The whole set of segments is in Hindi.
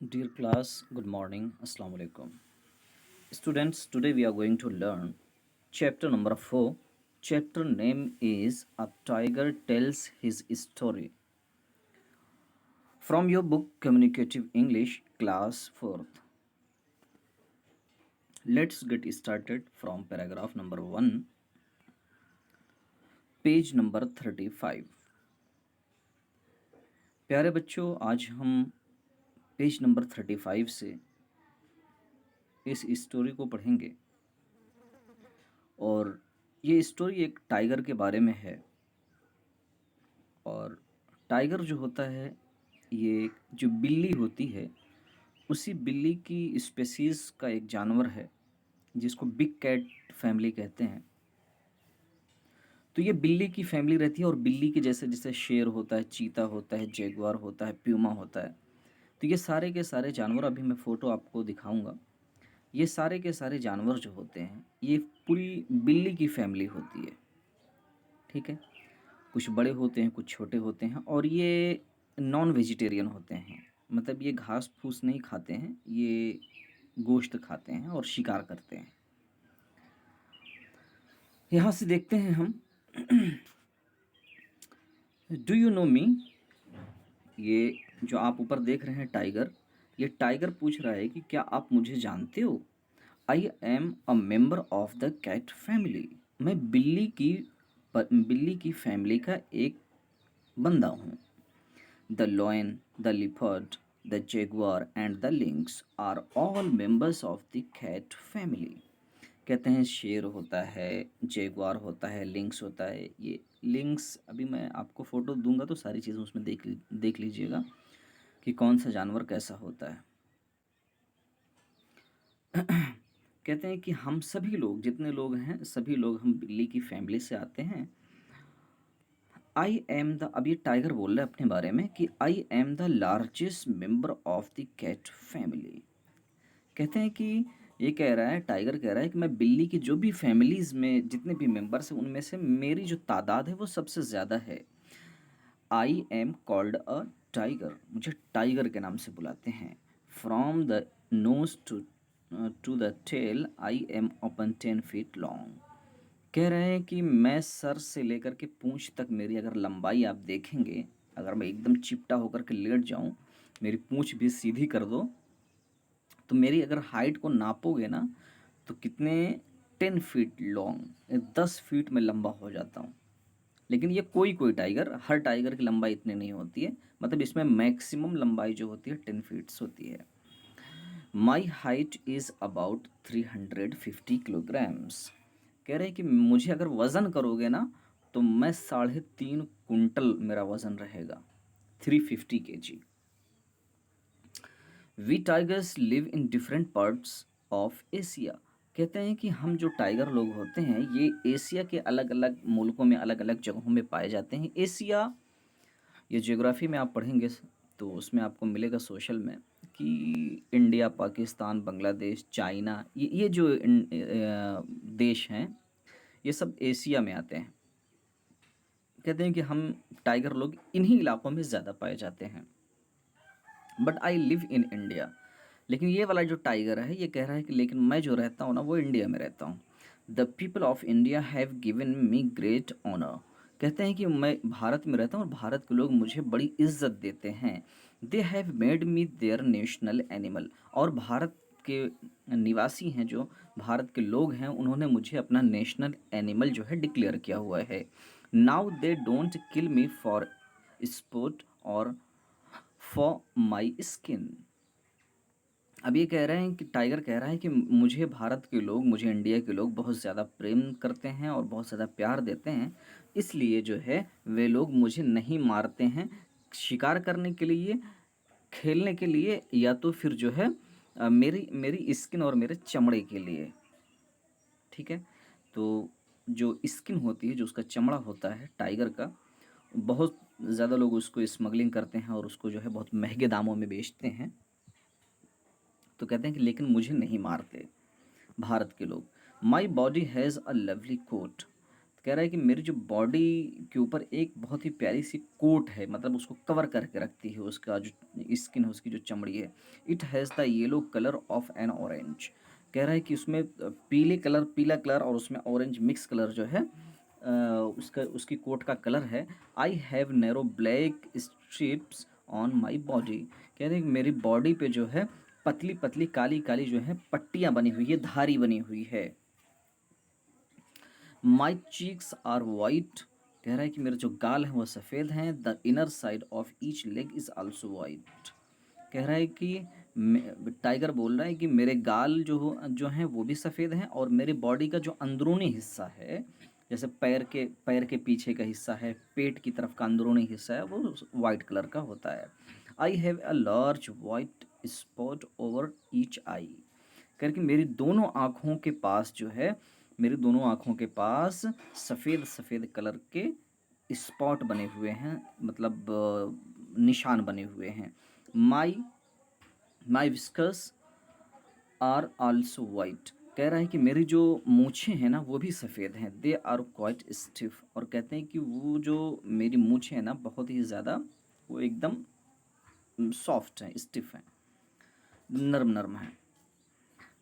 Dear class, good morning. Assalamu alaikum. Students, today we are going to learn chapter number 4. Chapter name is A Tiger Tells His Story. From your book Communicative English, class 4th. Let's get started from paragraph number 1, page number 35. प्यारे बच्चों, आज हम पेज नंबर 35 से इस स्टोरी को पढ़ेंगे और ये स्टोरी एक टाइगर के बारे में है। और टाइगर जो होता है, ये जो बिल्ली होती है, उसी बिल्ली की स्पेसीज़ का एक जानवर है जिसको बिग कैट फैमिली कहते हैं। तो ये बिल्ली की फैमिली रहती है और बिल्ली के जैसे जैसे शेर होता है, चीता होता है, जैगुआर होता है, प्यूमा होता है। तो ये सारे के सारे जानवर, अभी मैं फ़ोटो आपको दिखाऊंगा। ये सारे के सारे जानवर जो होते हैं, ये पूरी बिल्ली की फैमिली होती है। ठीक है, कुछ बड़े होते हैं, कुछ छोटे होते हैं, और ये नॉन वेजिटेरियन होते हैं। मतलब ये घास फूस नहीं खाते हैं, ये गोश्त खाते हैं और शिकार करते हैं। यहाँ से देखते हैं हम। डू यू नो मी? ये जो आप ऊपर देख रहे हैं टाइगर, ये टाइगर पूछ रहा है कि क्या आप मुझे जानते हो? I am a member of the cat family. मैं बिल्ली की फैमिली का एक बंदा हूँ। The lion, the leopard, the jaguar and the lynx are all members of the cat family. कहते हैं शेर होता है, जैगुआर होता है, लिंक्स होता है। ये लिंक्स, अभी मैं आपको फ़ोटो दूंगा तो सारी चीज़ें उसमें देख लीजिएगा कि कौन सा जानवर कैसा होता है। कहते हैं कि हम सभी लोग, जितने लोग हैं, सभी लोग हम बिल्ली की फैमिली से आते हैं। आई एम द, अब ये टाइगर बोल रहा है अपने बारे में कि I am the largest member of the cat family. कहते हैं कि ये कह रहा है, टाइगर कह रहा है कि मैं बिल्ली की जो भी फैमिलीज में जितने भी मेंबर्स हैं, उनमें से मेरी जो तादाद है वो सबसे ज़्यादा है। I am called a tiger, मुझे टाइगर के नाम से बुलाते हैं। From the nose to the tail I am open 10 feet long. कह रहे हैं कि मैं सर से लेकर के पूंछ तक, मेरी अगर लंबाई आप देखेंगे, अगर मैं एकदम चिपटा होकर के लेट जाऊं, मेरी पूंछ भी सीधी कर दो, तो मेरी अगर हाइट को नापोगे ना, तो कितने 10 फीट लॉन्ग, 10 फीट में लंबा हो जाता हूँ। लेकिन ये कोई कोई टाइगर, हर टाइगर की लंबाई इतनी नहीं होती है। मतलब इसमें मैक्सिमम लंबाई जो होती है 10 फीट्स होती है। My height is about 350 kilograms. कह रहे हैं कि मुझे अगर वज़न करोगे ना, तो मैं 3.5 कुंटल मेरा वज़न रहेगा, 350 kg। We tigers live in different parts of Asia. कहते हैं कि हम जो टाइगर लोग होते हैं, ये एशिया के अलग अलग मुल्कों में, अलग अलग जगहों में पाए जाते हैं। एशिया, ये ज्योग्राफी में आप पढ़ेंगे तो उसमें आपको मिलेगा सोशल में कि इंडिया, पाकिस्तान, बांग्लादेश, चाइना, ये जो देश हैं, ये सब एशिया में आते हैं। कहते हैं कि हम टाइगर लोग इन्हीं इलाकों में ज़्यादा पाए जाते हैं। But I live in India. लेकिन ये वाला जो टाइगर है, ये कह रहा है कि लेकिन मैं जो रहता हूँ ना, वो इंडिया में रहता हूँ। The people of India have given me great honour. कहते हैं कि मैं भारत में रहता हूँ और भारत के लोग मुझे बड़ी इज्जत देते हैं। They have made me there national animal. और भारत के निवासी हैं, जो भारत के लोग हैं, उन्होंने मुझे अपना नेशनल एनिमल जो है डिक्लेयर किया हुआ है। Now they don't kill me for sport और फॉर माई स्किन। अब ये कह रहे हैं कि टाइगर कह रहा है कि मुझे भारत के लोग, मुझे इंडिया के लोग बहुत ज़्यादा प्रेम करते हैं और बहुत ज़्यादा प्यार देते हैं। इसलिए जो है वे लोग मुझे नहीं मारते हैं शिकार करने के लिए, खेलने के लिए, या तो फिर जो है मेरी मेरी स्किन और मेरे चमड़े के लिए। ठीक है, तो जो स्किन होती है, जो उसका चमड़ा होता है टाइगर का, बहुत ज़्यादा लोग उसको स्मगलिंग करते हैं और उसको जो है बहुत महंगे दामों में बेचते हैं। तो कहते हैं कि लेकिन मुझे नहीं मारते भारत के लोग। My body has a lovely coat. कह रहा है कि मेरी जो बॉडी के ऊपर एक बहुत ही प्यारी सी कोट है, मतलब उसको कवर करके रखती है, उसका जो स्किन है, उसकी जो चमड़ी है। It has the yellow colour of N orange. कह रहा है कि उसमें पीला कलर और उसमें ऑरेंज मिक्स कलर जो है, उसका उसकी कोट का कलर है। I have narrow black strips on my body. कह रहे हैं कि मेरी बॉडी पे जो है पतली पतली काली काली जो है पट्टियाँ बनी हुई है, धारी बनी हुई है। My cheeks are white. कह रहा है कि मेरे जो गाल हैं वो सफ़ेद हैं। The inner side of each leg is also white. कह रहा है कि टाइगर बोल रहा है कि मेरे गाल जो हैं वो भी सफ़ेद हैं, और मेरी बॉडी का जो अंदरूनी हिस्सा है, जैसे पैर के पीछे का हिस्सा है, पेट की तरफ का अंदरूनी हिस्सा है, वो वाइट कलर का होता है। I have a large white spot over each eye. करके मेरी दोनों आँखों के पास जो है, मेरी दोनों आँखों के पास सफ़ेद सफ़ेद कलर के स्पॉट बने हुए हैं, मतलब निशान बने हुए हैं। माई माई विस्कस आर आल्सो वाइट। कह रहा है कि मेरी जो मूछें हैं ना वो भी सफ़ेद हैं। They are quite stiff. और कहते हैं कि वो जो मेरी मूछें हैं ना बहुत ही ज़्यादा, वो एकदम सॉफ्ट हैं, स्टिफ हैं, नरम नरम हैं।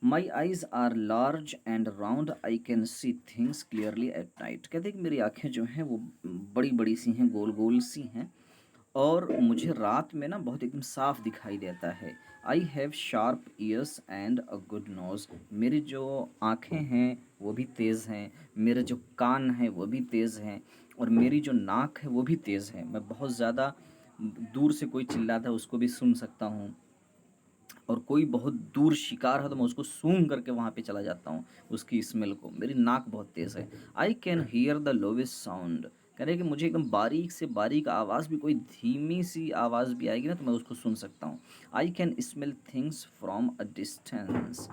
My eyes are large and round, I can see things clearly at night. कहते हैं कि मेरी आँखें जो हैं वो बड़ी बड़ी सी हैं, गोल गोल सी हैं, और मुझे रात में ना बहुत एकदम साफ दिखाई देता है। I have sharp ears and a good nose. मेरी जो आँखें हैं वो भी तेज़ हैं, मेरे जो कान हैं वो भी तेज़ हैं, और मेरी जो नाक है वो भी तेज़ है। मैं बहुत ज़्यादा दूर से कोई चिल्लाता है उसको भी सुन सकता हूँ, और कोई बहुत दूर शिकार है तो मैं उसको सूंघ करके वहाँ पे चला जाता हूँ, उसकी स्मेल को। मेरी नाक बहुत तेज़ है। I can hear the lowest sound. कह रहे हैं कि मुझे एकदम बारीक से बारीक आवाज़ भी, कोई धीमी सी आवाज़ भी आएगी ना तो मैं उसको सुन सकता हूँ। I can smell things from a distance.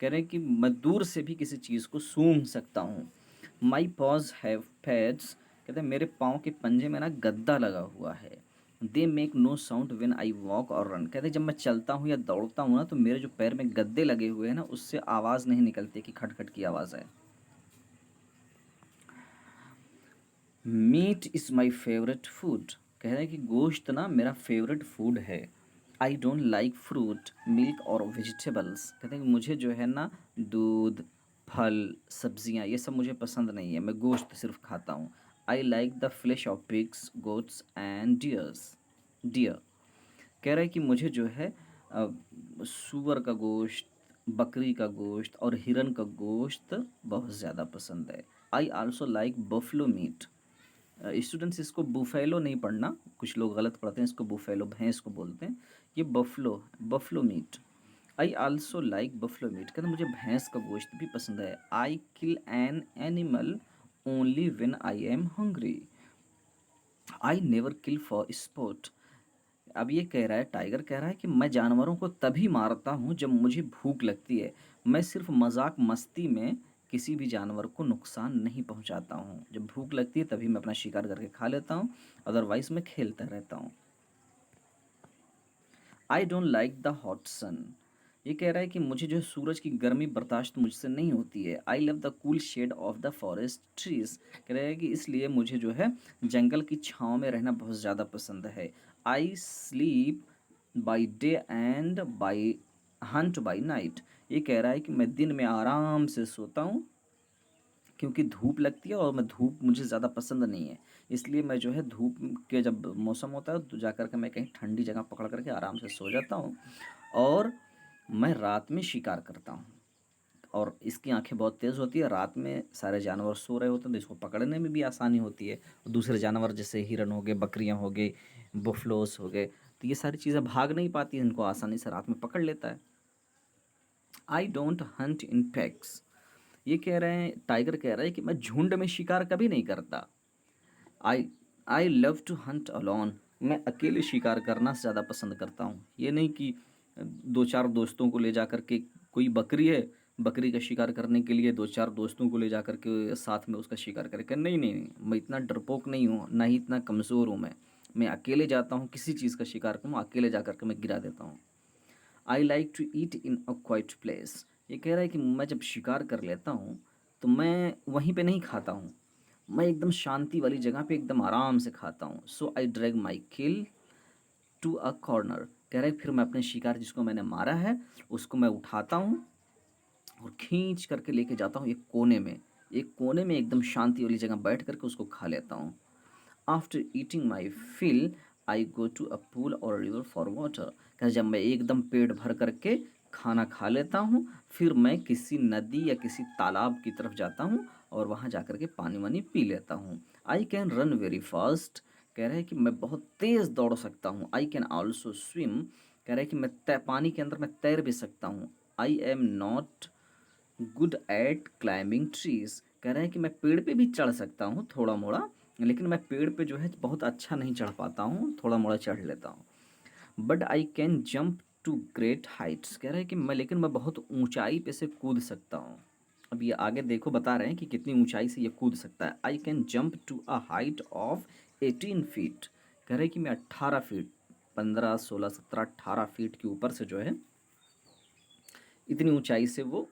कह रहे हैं कि मैं दूर से भी किसी चीज़ को सूंघ सकता हूँ। माई पॉज हैव पैड्स। कहते हैं मेरे पाँव के पंजे में ना गद्दा लगा हुआ है। They make no sound when I walk or run. कहते हैं जब मैं चलता हूँ या दौड़ता हूँ ना तो मेरे जो पैर में गद्दे लगे हुए हैं ना उससे आवाज़ नहीं निकलती कि खटखट की आवाज़ है। Meat is my favourite food. कह रहे हैं कि गोश्त ना मेरा फेवरेट फूड है। आई डोंट लाइक फ्रूट मिल्क और वेजिटेबल्स। कहते हैं कि मुझे जो है ना दूध, फल, सब्जियां ये सब मुझे पसंद नहीं है, मैं गोश्त सिर्फ खाता हूँ। I like the flesh of pigs, goats and deer. कह रहा है कि मुझे जो है अ, सूअर का गोश्त, बकरी का गोश्त और हिरन का गोश्त बहुत ज़्यादा पसंद है। I also like buffalo meat. Students इसको बुफेलो नहीं पढ़ना, कुछ लोग गलत पढ़ते हैं, इसको बुफेलो भैंस को बोलते हैं, ये buffalo meat. I also like buffalo meat. कहते मुझे भैंस का गोश्त भी पसंद है। I kill an animal only when I am hungry. I never kill for sport. अब ये कह रहा है, टाइगर कह रहा है कि मैं जानवरों को तभी मारता हूँ जब मुझे भूख लगती है। मैं सिर्फ मजाक मस्ती में किसी भी जानवर को नुकसान नहीं पहुँचाता हूँ। जब भूख लगती है तभी मैं अपना शिकार करके खा लेता हूँ, अदरवाइज मैं खेलता रहता हूँ। I don't like the hot sun. ये कह रहा है कि मुझे जो है सूरज की गर्मी बर्दाश्त मुझसे नहीं होती है। I love the cool shade of the forest trees. कह रहा है कि इसलिए मुझे जो है जंगल की छाँव में रहना बहुत ज़्यादा पसंद है। I sleep by day and by Hunt by night. ये कह रहा है कि मैं दिन में आराम से सोता हूँ क्योंकि धूप लगती है और मैं धूप मुझे ज़्यादा पसंद नहीं है, इसलिए मैं जो है धूप के जब मौसम होता है तो जा कर के मैं कहीं ठंडी जगह पकड़ करके आराम से सो जाता हूँ, और मैं रात में शिकार करता हूँ। और इसकी आंखें बहुत तेज़ होती है, रात में सारे जानवर सो रहे होते हैं तो इसको पकड़ने में भी आसानी होती है। दूसरे जानवर जैसे हिरन हो गए, बकरियाँ हो गई, बुफलोस हो गए, तो ये सारी चीज़ें भाग नहीं पाती, इनको आसानी से रात में पकड़ लेता है। I don't Hunt in PACS. ये कह रहे हैं, टाइगर कह रहा है कि मैं झुंड में शिकार कभी नहीं करता। I I love to hunt alone. मैं अकेले शिकार करना ज़्यादा पसंद करता हूँ। ये नहीं कि दो चार दोस्तों को ले जा कर के, कोई बकरी है, बकरी का शिकार करने के लिए दो चार दोस्तों को ले जा कर के साथ में उसका शिकार करें, नहीं नहीं नहीं, मैं इतना डरपोक नहीं हूँ, ना ही इतना कमज़ोर हूँ। मैं अकेले जाता हूँ, किसी चीज़ का शिकार करूँ अकेले जा कर के मैं गिरा देता हूँ। I like to eat in a quiet place. ये कह रहा है कि मैं जब शिकार कर लेता हूँ तो मैं वहीं पे नहीं खाता हूँ, मैं एकदम शांति वाली जगह पे एकदम आराम से खाता हूँ। So I drag my kill to a corner. कह रहे फिर मैं अपने शिकार जिसको मैंने मारा है उसको मैं उठाता हूँ और खींच करके लेके जाता हूँ एक कोने में एकदम शांति वाली जगह बैठ करके उसको खा लेता हूँ। After eating my fill I go to a pool or river for water. कह जब मैं एकदम पेट भर करके खाना खा लेता हूँ फिर मैं किसी नदी या किसी तालाब की तरफ जाता हूँ और वहाँ जा कर के पानी वानी पी लेता हूँ। I can run very fast. कह रहे हैं कि मैं बहुत तेज़ दौड़ सकता हूँ। I can also swim. कह रहे हैं कि मैं पानी के अंदर मैं तैर भी सकता हूँ। I am not good at climbing trees. कह रहे हैं कि मैं पेड़ पे भी चढ़ सकता हूँ थोड़ा मोड़ा, लेकिन मैं पेड़ पे जो है बहुत अच्छा नहीं चढ़ पाता हूँ, थोड़ा मोड़ा चढ़ लेता हूँ। But I can jump to great heights. कह रहे हैं कि मैं लेकिन मैं बहुत ऊंचाई पे से कूद सकता हूँ। अब ये आगे देखो बता रहे हैं कि कितनी ऊंचाई से ये कूद सकता है। I can jump to a height of 18 feet. कह रहे हैं कि मैं 18 फीट, 15, 16, 17, 18 फीट के ऊपर से जो है इतनी ऊंचाई से वो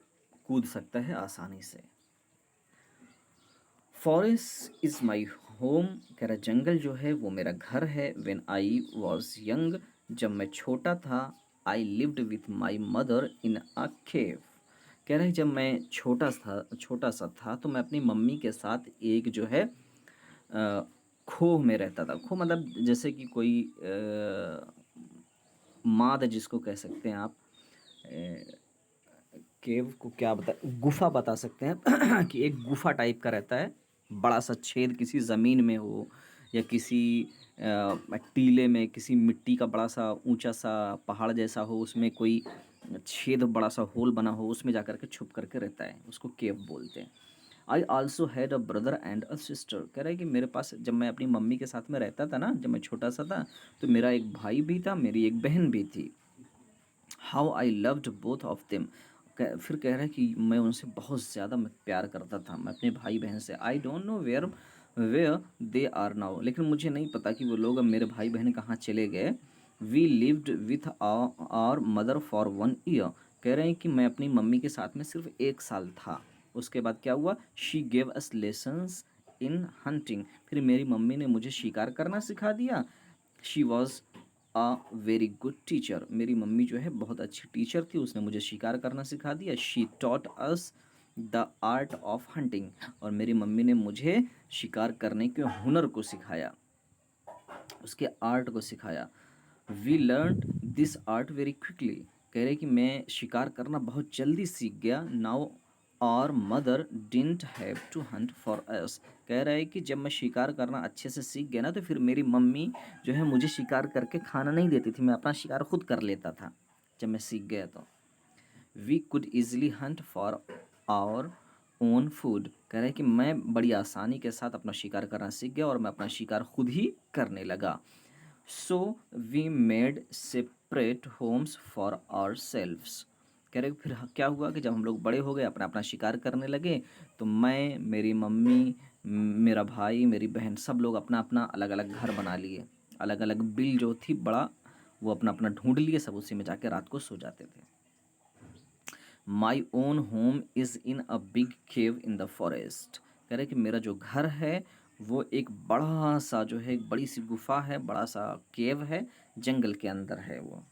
कूद सकता है आसानी से। Forest is my home. कह रहा जंगल जो है वो मेरा घर है। व्हेन आई वॉज यंग, जब मैं छोटा था, I lived with my mother in a cave. कह रहे जब मैं छोटा सा था तो मैं अपनी मम्मी के साथ एक जो है खोह में रहता था। खोह मतलब जैसे कि कोई माद जिसको कह सकते हैं आप, केव को क्या बता, गुफा बता सकते हैं कि एक गुफा टाइप का रहता है, बड़ा सा छेद किसी ज़मीन में हो या किसी टीले में, किसी मिट्टी का बड़ा सा ऊंचा सा पहाड़ जैसा हो, उसमें कोई छेद बड़ा सा होल बना हो, उसमें जा कर के छुप करके रहता है, उसको केव बोलते हैं। I also had a brother and a sister. कह रहा है कि मेरे पास जब मैं अपनी मम्मी के साथ में रहता था ना, जब मैं छोटा सा था, तो मेरा एक भाई भी था, मेरी एक बहन भी थी। How I loved both of them. फिर कह रहा है कि मैं उनसे बहुत ज़्यादा मैं प्यार करता था, मैं अपने भाई बहन से। I don't know where they are now. लेकिन मुझे नहीं पता कि वो लोग अब मेरे भाई बहन कहाँ चले गए। We lived with our mother for 1 year. कह रहे हैं कि मैं अपनी मम्मी के साथ में सिर्फ 1 साल था। उसके बाद क्या हुआ, she gave us lessons in hunting. फिर मेरी मम्मी ने मुझे शिकार करना सिखा दिया। She was a very good teacher. मेरी मम्मी जो है बहुत अच्छी टीचर थी, उसने मुझे शिकार करना सिखा दिया। She taught us the art of hunting. और मेरी मम्मी ने मुझे शिकार करने के हुनर को सिखाया, उसके आर्ट को सिखाया। We learn this art very quickly. कह रहे कि मैं शिकार करना बहुत जल्दी सीख गया। Now our mother didn't have to hunt for us. कह रहा है कि जब मैं शिकार करना अच्छे से सीख गया ना, तो फिर मेरी मम्मी जो है मुझे शिकार करके खाना नहीं देती थी, मैं अपना शिकार खुद कर लेता था जब मैं सीख गया तो। We could easily hunt for our own food. कह रहे हैं कि मैं बड़ी आसानी के साथ अपना शिकार करना सीख गया और मैं अपना शिकार खुद ही करने लगा। So we made separate homes for ourselves. कह रहे फिर क्या हुआ कि जब हम लोग बड़े हो गए, अपना अपना शिकार करने लगे, तो मैं, मेरी मम्मी, मेरा भाई, मेरी बहन, सब लोग अपना अपना अलग अलग घर बना लिए। अलग अलग बिल जो थी बड़ा, वो अपना अपना ढूंढ लिए, सब उसी में जाके रात को सो जाते थे। My own home is in a big cave in the forest. कह रहे कि मेरा जो घर है वो एक बड़ा सा जो है, एक बड़ी सी गुफा है, बड़ा सा केव है, जंगल के अंदर है वो।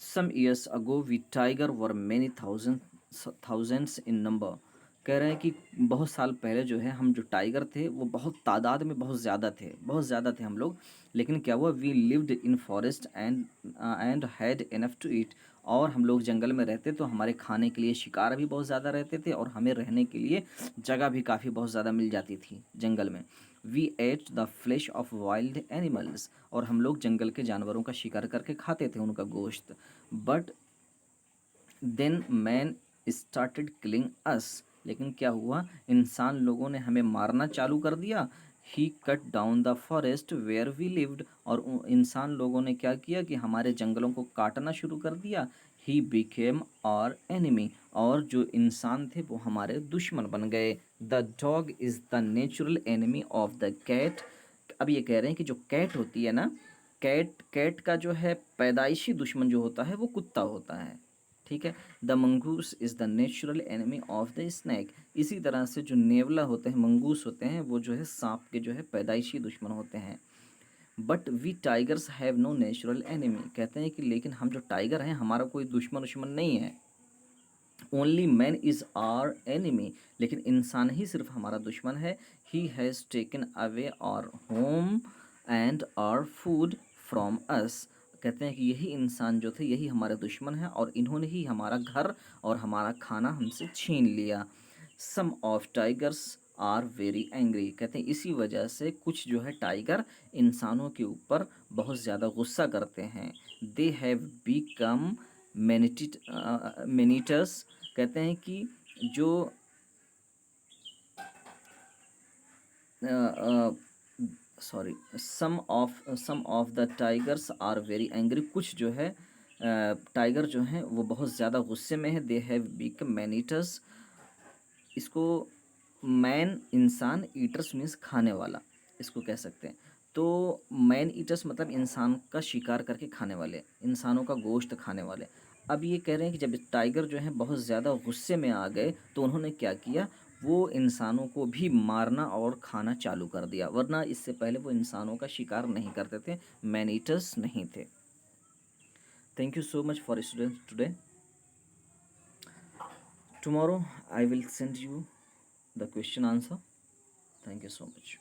Some years ago we tiger were many thousands in number. कह रहे हैं कि बहुत साल पहले जो है हम जो टाइगर थे वो बहुत तादाद में बहुत ज़्यादा थे हम लोग। लेकिन क्या हुआ, we lived in forest and had enough to eat. और हम लोग जंगल में रहते तो हमारे खाने के लिए शिकार भी बहुत ज़्यादा रहते थे और हमें रहने के लिए जगह भी काफ़ी बहुत ज़्यादा मिल जाती थी जंगल में। We ate the flesh of wild animals. और हम लोग जंगल के जानवरों का शिकार करके खाते थे उनका गोश्त। But then man started killing us. लेकिन क्या हुआ, इंसान लोगों ने हमें मारना चालू कर दिया। He cut down the forest where we lived. और इंसान लोगों ने क्या किया कि हमारे जंगलों को काटना शुरू कर दिया। He became our enemy. और जो इंसान थे वो हमारे दुश्मन बन गए। The dog is the natural enemy of the cat. अब ये कह रहे हैं कि जो कैट होती है ना, कैट कैट का जो है पैदाइशी दुश्मन जो होता है वो कुत्ता होता है। ठीक है। The mongoose is the natural enemy of the snake. इसी तरह से जो नेवला होते हैं, मंगूस होते हैं, वो जो है सांप के जो है पैदाइशी दुश्मन होते हैं। But we tigers have no natural enemy. कहते हैं कि लेकिन हम जो टाइगर हैं हमारा कोई दुश्मन नहीं है। Only man is our enemy. लेकिन इंसान ही सिर्फ हमारा दुश्मन है। He has taken away our home and our food from us. कहते हैं कि यही इंसान जो थे यही हमारे दुश्मन हैं और इन्होंने ही हमारा घर और हमारा खाना हमसे छीन लिया। Some of tigers are very angry. कहते हैं इसी वजह से कुछ जो है टाइगर इंसानों के ऊपर बहुत ज़्यादा गुस्सा करते हैं। They have become maneaters. कहते हैं कि जो sorry some of the tigers are very angry. कुछ जो है टाइगर जो हैं वो बहुत ज़्यादा गुस्से में है। They have become maneaters. इसको मैन इंसान, ईटर्स मीन्स खाने वाला, इसको कह सकते हैं। तो मैन ईटर्स मतलब इंसान का शिकार करके खाने वाले, इंसानों का गोश्त खाने वाले। अब ये कह रहे हैं कि जब टाइगर जो है बहुत ज़्यादा गुस्से में आ गए तो उन्होंने क्या किया, वो इंसानों को भी मारना और खाना चालू कर दिया, वरना इससे पहले वो इंसानों का शिकार नहीं करते थे, मैन ईटर्स नहीं थे। Thank you so much for students today. Tomorrow I will send you the question answer. Thank you so much.